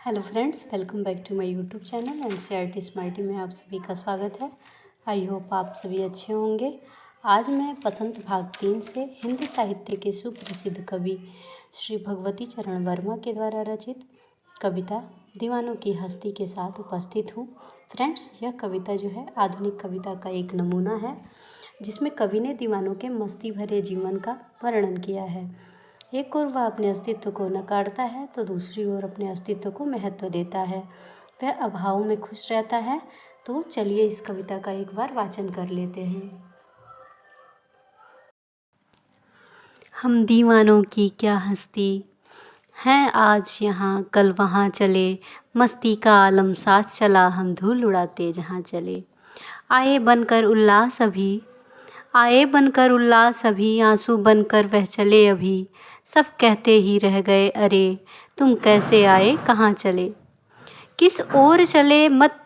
Hello friends, welcome back to my YouTube channel NCERT Smarty में आप सभी का स्वागत है। आई होप आप सभी अच्छे होंगे। आज मैं बसंत भाग 3 से हिंदी साहित्य के सुप्रसिद्ध कवि श्री भगवती चरण वर्मा के द्वारा रचित कविता दीवानों की हस्ती के साथ उपस्थित हूँ। फ्रेंड्स, यह कविता जो है आधुनिक कविता का एक नमूना है, जिसमें कवि ने दीवानों के मस्ती भरे जीवन का वर्णन किया है। एक ओर वह अपने अस्तित्व को नकारता है तो दूसरी ओर अपने अस्तित्व को महत्व देता है। वह अभाव में खुश रहता है। तो चलिए इस कविता का एक बार वाचन कर लेते हैं। हम दीवानों की क्या हस्ती हैं, आज यहाँ कल वहाँ चले, मस्ती का आलम साथ चला, हम धूल उड़ाते जहाँ चले। आए बनकर उल्लास अभी, आए बनकर उल्लास अभी, आंसू बनकर वह चले अभी। सब कहते ही रह गए, अरे तुम कैसे आए, कहाँ चले। किस ओर चले मत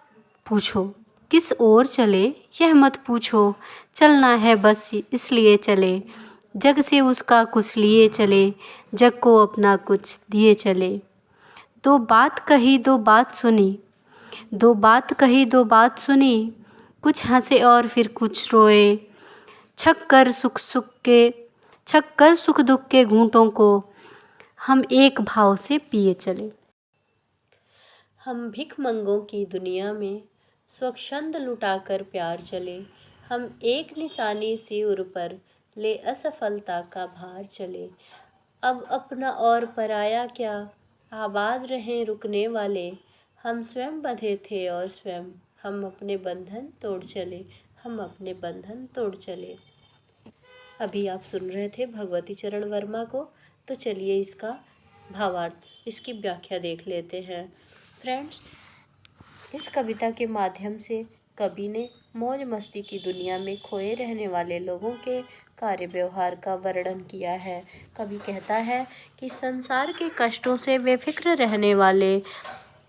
पूछो, किस ओर चले यह मत पूछो, चलना है बस इसलिए चले। जग से उसका कुछ लिए चले, जग को अपना कुछ दिए चले। दो बात कही दो बात सुनी, दो बात कही दो बात सुनी, कुछ हंसे और फिर कुछ रोए। छक कर सुख दुख के घूंटों को हम एक भाव से पिए चले। हम भिखमंगों की दुनिया में स्वच्छंद लुटाकर प्यार चले। हम एक निशानी सिर पर ले असफलता का भार चले। अब अपना और पराया क्या, आबाद रहें रुकने वाले। हम स्वयं बंधे थे और स्वयं हम अपने बंधन तोड़ चले, हम अपने बंधन तोड़ चले। अभी आप सुन रहे थे भगवती चरण वर्मा को। तो चलिए इसका भावार्थ, इसकी व्याख्या देख लेते हैं। फ्रेंड्स, इस कविता के माध्यम से कवि ने मौज मस्ती की दुनिया में खोए रहने वाले लोगों के कार्य व्यवहार का वर्णन किया है। कवि कहता है कि संसार के कष्टों से बेफिक्र रहने वाले,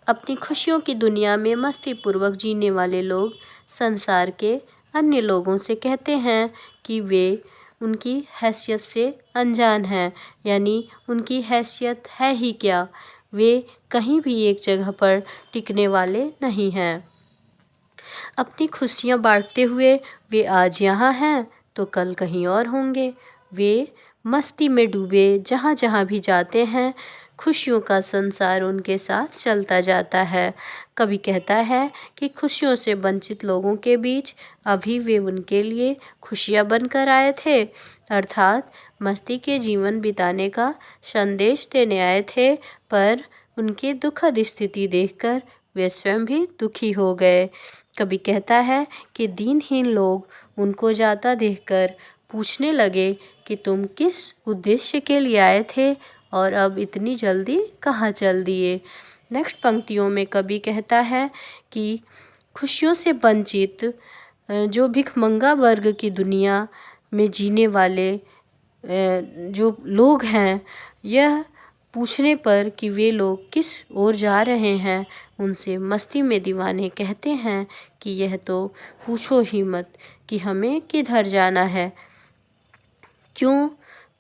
अपनी खुशियों की दुनिया में मस्ती पूर्वक जीने वाले लोग संसार के अन्य लोगों से कहते हैं कि वे उनकी हैसियत से अनजान हैं, यानी उनकी हैसियत है ही क्या, वे कहीं भी एक जगह पर टिकने वाले नहीं हैं। अपनी खुशियाँ बांटते हुए वे आज यहाँ हैं तो कल कहीं और होंगे। वे मस्ती में डूबे जहाँ जहाँ भी जाते हैं, खुशियों का संसार उनके साथ चलता जाता है। कवि कहता है कि खुशियों से वंचित लोगों के बीच अभी वे उनके लिए खुशियाँ बनकर आए थे, अर्थात मस्ती के जीवन बिताने का संदेश देने आए थे। पर उनकी दुखद स्थिति देखकर वे स्वयं भी दुखी हो गए। कवि कहता है कि दीनहीन लोग उनको जाता देखकर पूछने लगे कि तुम किस उद्देश्य के लिए आए थे और अब इतनी जल्दी कहाँ चल दिए। नेक्स्ट पंक्तियों में कवि कहता है कि खुशियों से वंचित जो भिखमंगा वर्ग की दुनिया में जीने वाले जो लोग हैं, यह पूछने पर कि वे लोग किस ओर जा रहे हैं, उनसे मस्ती में दीवाने कहते हैं कि यह तो पूछो ही मत कि हमें किधर जाना है।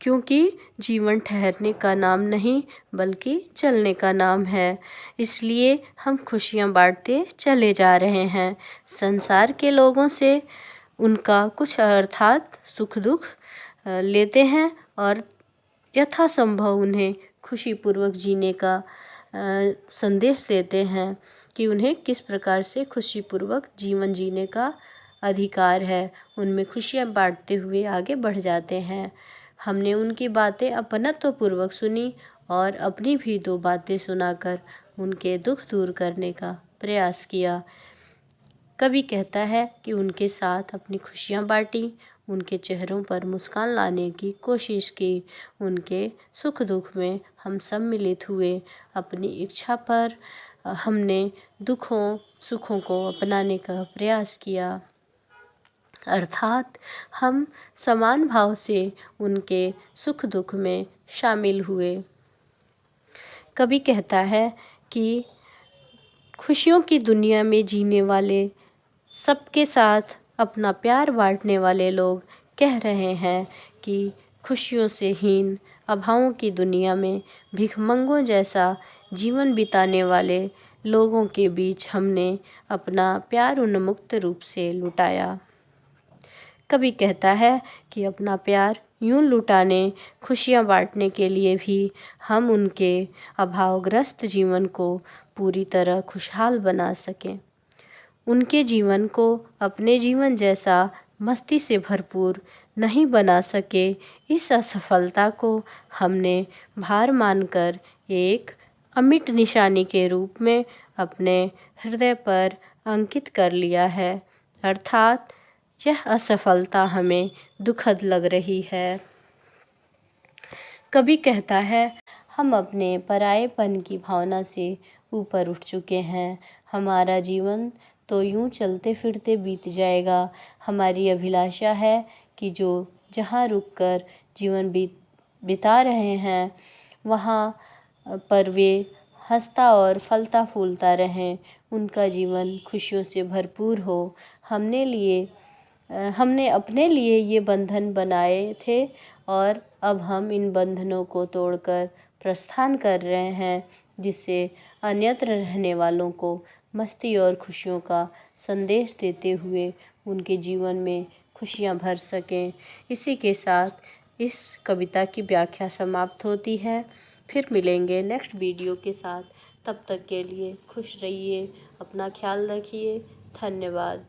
क्योंकि जीवन ठहरने का नाम नहीं बल्कि चलने का नाम है, इसलिए हम खुशियाँ बांटते चले जा रहे हैं। संसार के लोगों से उनका कुछ अर्थात सुख दुख लेते हैं और यथासंभव उन्हें खुशीपूर्वक जीने का संदेश देते हैं कि उन्हें किस प्रकार से खुशीपूर्वक जीवन जीने का अधिकार है। उनमें खुशियाँ बांटते हुए आगे बढ़ जाते हैं। हमने उनकी बातें अपनत्वपूर्वक सुनी और अपनी भी दो बातें सुनाकर उनके दुख दूर करने का प्रयास किया। कवि कहता है कि उनके साथ अपनी खुशियाँ बांटी, उनके चेहरों पर मुस्कान लाने की कोशिश की, उनके सुख दुख में हम सम्मिलित हुए। अपनी इच्छा पर हमने दुखों सुखों को अपनाने का प्रयास किया, अर्थात हम समान भाव से उनके सुख दुख में शामिल हुए। कवि कहता है कि खुशियों की दुनिया में जीने वाले, सबके साथ अपना प्यार बांटने वाले लोग कह रहे हैं कि खुशियों से हीन अभावों की दुनिया में भिखमंगों जैसा जीवन बिताने वाले लोगों के बीच हमने अपना प्यार उन्मुक्त रूप से लुटाया। कवि कहता है कि अपना प्यार यूं लुटाने, खुशियाँ बांटने के लिए भी हम उनके अभावग्रस्त जीवन को पूरी तरह खुशहाल बना सकें। उनके जीवन को अपने जीवन जैसा मस्ती से भरपूर नहीं बना सके, इस असफलता को हमने हार मानकर एक अमिट निशानी के रूप में अपने हृदय पर अंकित कर लिया है। अर्थात यह असफलता हमें दुखद लग रही है। कवि कहता है, हम अपने परायेपन की भावना से ऊपर उठ चुके हैं। हमारा जीवन तो यूं चलते फिरते बीत जाएगा। हमारी अभिलाषा है कि जो जहाँ रुककर जीवन बिता रहे हैं वहाँ पर वे हंसता और फलता फूलता रहें, उनका जीवन खुशियों से भरपूर हो। हमने अपने लिए ये बंधन बनाए थे और अब हम इन बंधनों को तोड़कर प्रस्थान कर रहे हैं, जिससे अन्यत्र रहने वालों को मस्ती और खुशियों का संदेश देते हुए उनके जीवन में खुशियां भर सकें। इसी के साथ इस कविता की व्याख्या समाप्त होती है। फिर मिलेंगे नेक्स्ट वीडियो के साथ। तब तक के लिए खुश रहिए, अपना ख्याल रखिए। धन्यवाद।